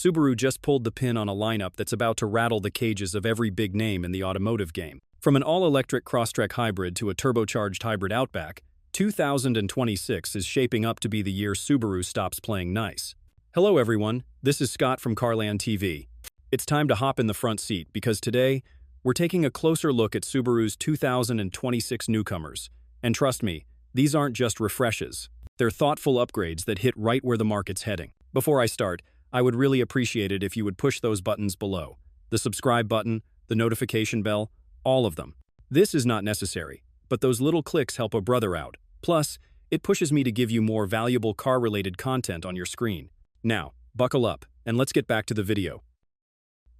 Subaru just pulled the pin on a lineup that's about to rattle the cages of every big name in the automotive game. From an all-electric Crosstrek Hybrid to a turbocharged hybrid Outback, 2026 is shaping up to be the year Subaru stops playing nice. Hello everyone, this is Scott from CarlandTV. It's time to hop in the front seat because today, we're taking a closer look at Subaru's 2026 newcomers. And trust me, these aren't just refreshes. They're thoughtful upgrades that hit right where the market's heading. Before I start, I would really appreciate it if you would push those buttons below. The subscribe button, the notification bell, all of them. This is not necessary, but those little clicks help a brother out. Plus, it pushes me to give you more valuable car-related content on your screen. Now, buckle up, and let's get back to the video.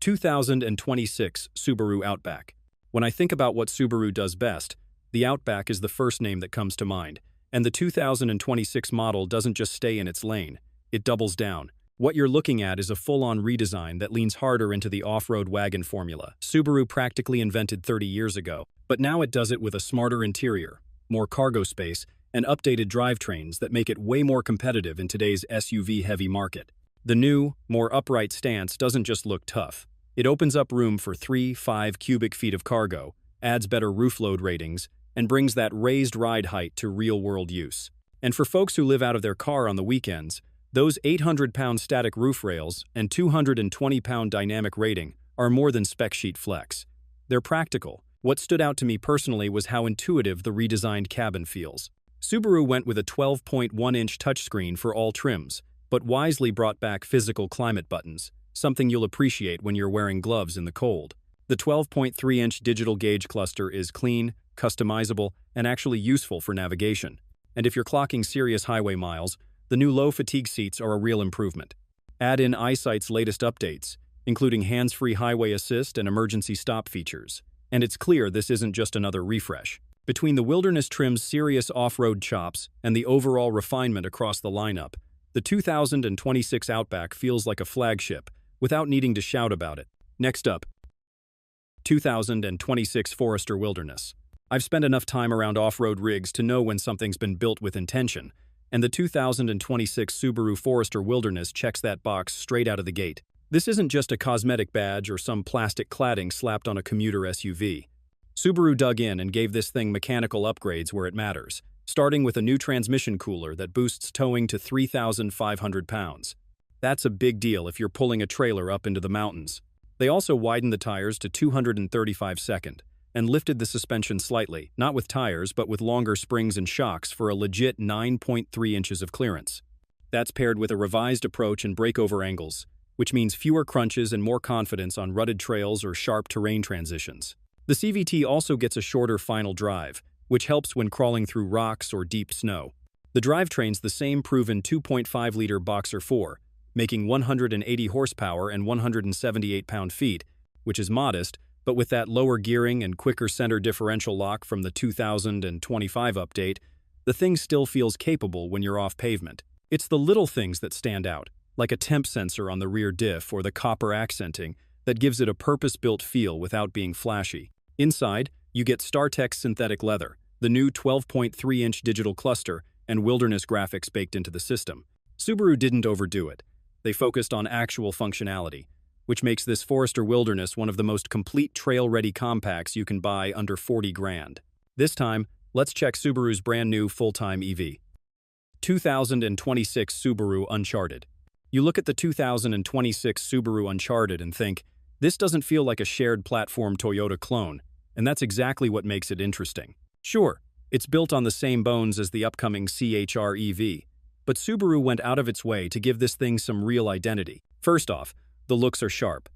2026 Subaru Outback. When I think about what Subaru does best, the Outback is the first name that comes to mind. And the 2026 model doesn't just stay in its lane, it doubles down. What you're looking at is a full-on redesign that leans harder into the off-road wagon formula Subaru practically invented 30 years ago, but now it does it with a smarter interior, more cargo space, and updated drivetrains that make it way more competitive in today's SUV-heavy market. The new, more upright stance doesn't just look tough. It opens up room for 3-5 cubic feet of cargo, adds better roof load ratings, and brings that raised ride height to real-world use. And for folks who live out of their car on the weekends, those 800-pound static roof rails and 220-pound dynamic rating are more than spec sheet flex. They're practical. What stood out to me personally was how intuitive the redesigned cabin feels. Subaru went with a 12.1-inch touchscreen for all trims, but wisely brought back physical climate buttons, something you'll appreciate when you're wearing gloves in the cold. The 12.3-inch digital gauge cluster is clean, customizable, and actually useful for navigation. And if you're clocking serious highway miles, the new low-fatigue seats are a real improvement. Add in EyeSight's latest updates, including hands-free highway assist and emergency stop features. And it's clear this isn't just another refresh. Between the Wilderness trim's serious off-road chops and the overall refinement across the lineup, the 2026 Outback feels like a flagship, without needing to shout about it. Next up, 2026 Forester Wilderness. I've spent enough time around off-road rigs to know when something's been built with intention, and the 2026 Subaru Forester Wilderness checks that box straight out of the gate. This isn't just a cosmetic badge or some plastic cladding slapped on a commuter SUV. Subaru dug in and gave this thing mechanical upgrades where it matters, starting with a new transmission cooler that boosts towing to 3,500 pounds. That's a big deal if you're pulling a trailer up into the mountains. They also widened the tires to 235/2 and lifted the suspension slightly, not with tires but with longer springs and shocks for a legit 9.3 inches of clearance. That's paired with a revised approach and breakover angles, which means fewer crunches and more confidence on rutted trails or sharp terrain transitions. The CVT also gets a shorter final drive, which helps when crawling through rocks or deep snow. The drivetrain's the same proven 2.5-liter Boxer 4, making 180 horsepower and 178 pound-feet, which is modest, but with that lower gearing and quicker center differential lock from the 2025 update, the thing still feels capable when you're off pavement. It's the little things that stand out, like a temp sensor on the rear diff or the copper accenting, that gives it a purpose-built feel without being flashy. Inside, you get StarTech synthetic leather, the new 12.3-inch digital cluster, and Wilderness graphics baked into the system. Subaru didn't overdo it. They focused on actual functionality, which makes this Forester Wilderness one of the most complete trail-ready compacts you can buy under 40 grand. This time, let's check Subaru's brand new full-time EV. 2026 Subaru Uncharted. You look at the 2026 Subaru Uncharted and think, this doesn't feel like a shared platform Toyota clone, and that's exactly what makes it interesting. Sure, it's built on the same bones as the upcoming CHR EV, but Subaru went out of its way to give this thing some real identity. First off, the looks are sharp.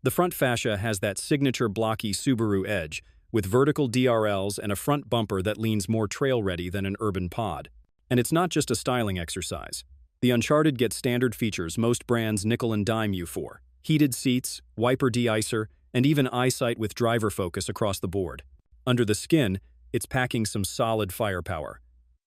The front fascia has that signature blocky Subaru edge, with vertical DRLs and a front bumper that leans more trail-ready than an urban pod. And it's not just a styling exercise. The Uncharted gets standard features most brands nickel and dime you for. Heated seats, wiper de-icer, and even EyeSight with driver focus across the board. Under the skin, it's packing some solid firepower.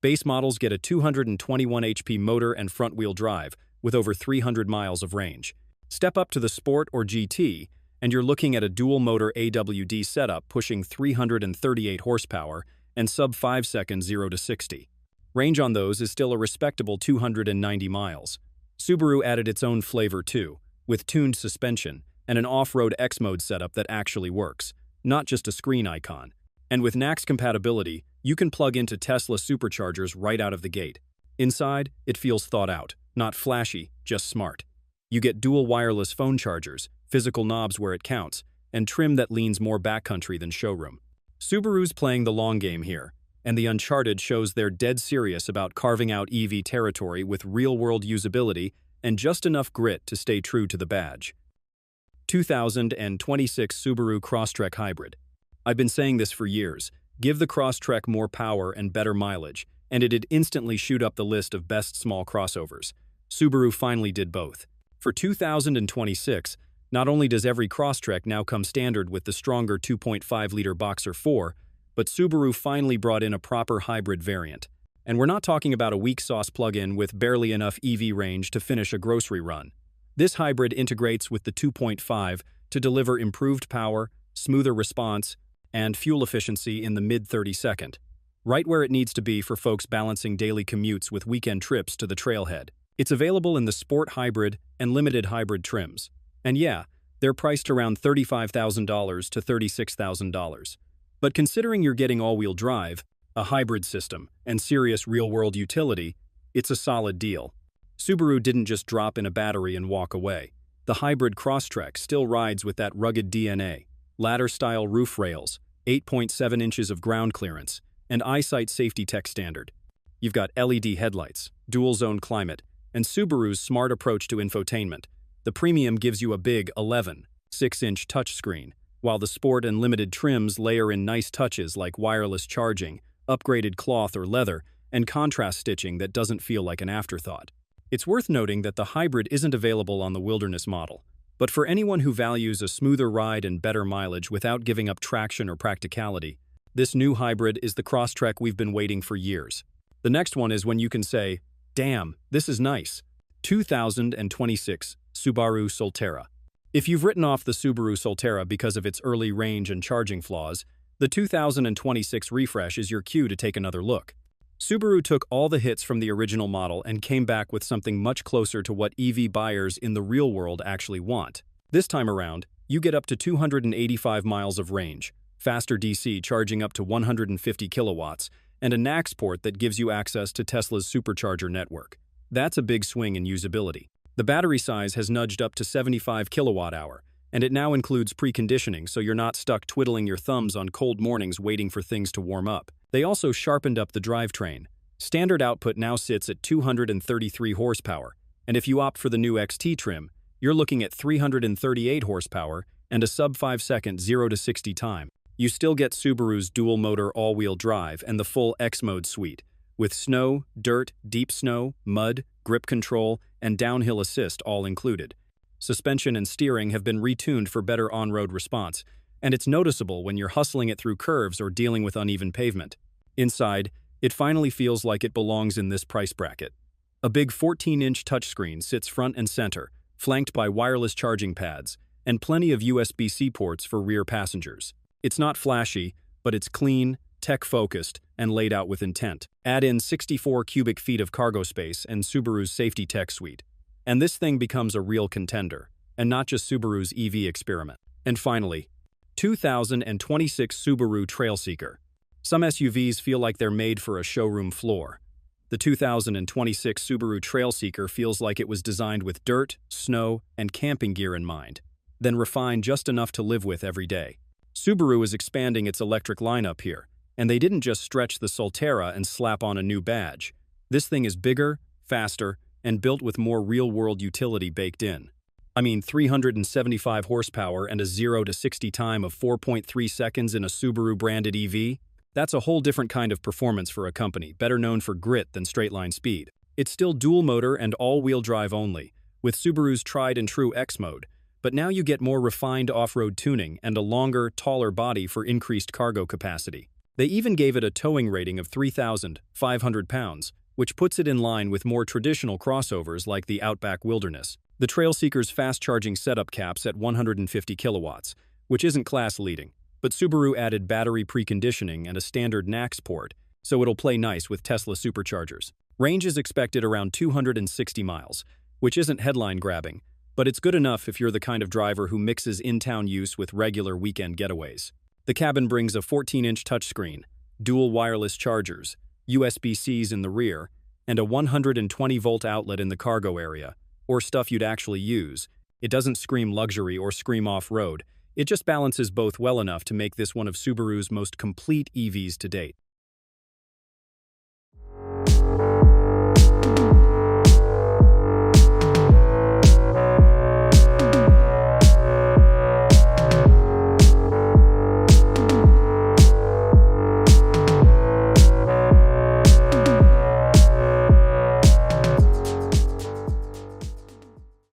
Base models get a 221 HP motor and front-wheel drive, with over 300 miles of range. Step up to the Sport or GT, and you're looking at a dual-motor AWD setup pushing 338 horsepower and sub-5 seconds 0 to 60. Range on those is still a respectable 290 miles. Subaru added its own flavor too, with tuned suspension and an off-road X-mode setup that actually works, not just a screen icon. And with NACS compatibility, you can plug into Tesla superchargers right out of the gate. Inside, it feels thought out, not flashy, just smart. You get dual wireless phone chargers, physical knobs where it counts, and trim that leans more backcountry than showroom. Subaru's playing the long game here, and the Uncharted shows they're dead serious about carving out EV territory with real-world usability and just enough grit to stay true to the badge. 2026 Subaru Crosstrek Hybrid. I've been saying this for years. Give the Crosstrek more power and better mileage, and it'd instantly shoot up the list of best small crossovers. Subaru finally did both. For 2026, not only does every Crosstrek now come standard with the stronger 2.5-liter Boxer 4, but Subaru finally brought in a proper hybrid variant. And we're not talking about a weak sauce plug-in with barely enough EV range to finish a grocery run. This hybrid integrates with the 2.5 to deliver improved power, smoother response, and fuel efficiency in the mid-30-second, right where it needs to be for folks balancing daily commutes with weekend trips to the trailhead. It's available in the Sport Hybrid and Limited Hybrid trims. And yeah, they're priced around $35,000 to $36,000. But considering you're getting all-wheel drive, a hybrid system, and serious real-world utility, it's a solid deal. Subaru didn't just drop in a battery and walk away. The hybrid Crosstrek still rides with that rugged DNA, ladder-style roof rails, 8.7 inches of ground clearance, and EyeSight safety tech standard. You've got LED headlights, dual-zone climate, and Subaru's smart approach to infotainment. The Premium gives you a big 11.6-inch touchscreen, while the Sport and Limited trims layer in nice touches like wireless charging, upgraded cloth or leather, and contrast stitching that doesn't feel like an afterthought. It's worth noting that the hybrid isn't available on the Wilderness model, but for anyone who values a smoother ride and better mileage without giving up traction or practicality, this new hybrid is the Crosstrek we've been waiting for years. The next one is when you can say, "Damn, this is nice." 2026 Subaru Solterra. If you've written off the Subaru Solterra because of its early range and charging flaws, the 2026 refresh is your cue to take another look. Subaru took all the hits from the original model and came back with something much closer to what EV buyers in the real world actually want. This time around, you get up to 285 miles of range, faster DC charging up to 150 kilowatts, and a NACS port that gives you access to Tesla's supercharger network. That's a big swing in usability. The battery size has nudged up to 75 kilowatt-hour, and it now includes preconditioning so you're not stuck twiddling your thumbs on cold mornings waiting for things to warm up. They also sharpened up the drivetrain. Standard output now sits at 233 horsepower, and if you opt for the new XT trim, you're looking at 338 horsepower and a sub-5-second 0 to 60 time. You still get Subaru's dual-motor all-wheel drive and the full X-Mode suite, with snow, dirt, deep snow, mud, grip control, and downhill assist all included. Suspension and steering have been retuned for better on-road response, and it's noticeable when you're hustling it through curves or dealing with uneven pavement. Inside, it finally feels like it belongs in this price bracket. A big 14-inch touchscreen sits front and center, flanked by wireless charging pads, and plenty of USB-C ports for rear passengers. It's not flashy, but it's clean, tech-focused, and laid out with intent. Add in 64 cubic feet of cargo space and Subaru's safety tech suite, and this thing becomes a real contender, and not just Subaru's EV experiment. And finally, 2026 Subaru Trailseeker. Some SUVs feel like they're made for a showroom floor. The 2026 Subaru Trailseeker feels like it was designed with dirt, snow, and camping gear in mind, then refined just enough to live with every day. Subaru is expanding its electric lineup here, and they didn't just stretch the Solterra and slap on a new badge. This thing is bigger, faster, and built with more real-world utility baked in. I mean, 375 horsepower and a 0 to 60 time of 4.3 seconds in a Subaru-branded EV? That's a whole different kind of performance for a company, better known for grit than straight-line speed. It's still dual-motor and all-wheel drive only, with Subaru's tried-and-true X-Mode, but now you get more refined off-road tuning and a longer, taller body for increased cargo capacity. They even gave it a towing rating of 3,500 pounds, which puts it in line with more traditional crossovers like the Outback Wilderness. The Trailseeker's fast-charging setup caps at 150 kilowatts, which isn't class-leading, but Subaru added battery preconditioning and a standard NACS port, so it'll play nice with Tesla superchargers. Range is expected around 260 miles, which isn't headline-grabbing, but it's good enough if you're the kind of driver who mixes in-town use with regular weekend getaways. The cabin brings a 14-inch touchscreen, dual wireless chargers, USB-Cs in the rear, and a 120-volt outlet in the cargo area, or stuff you'd actually use. It doesn't scream luxury or scream off-road. It just balances both well enough to make this one of Subaru's most complete EVs to date.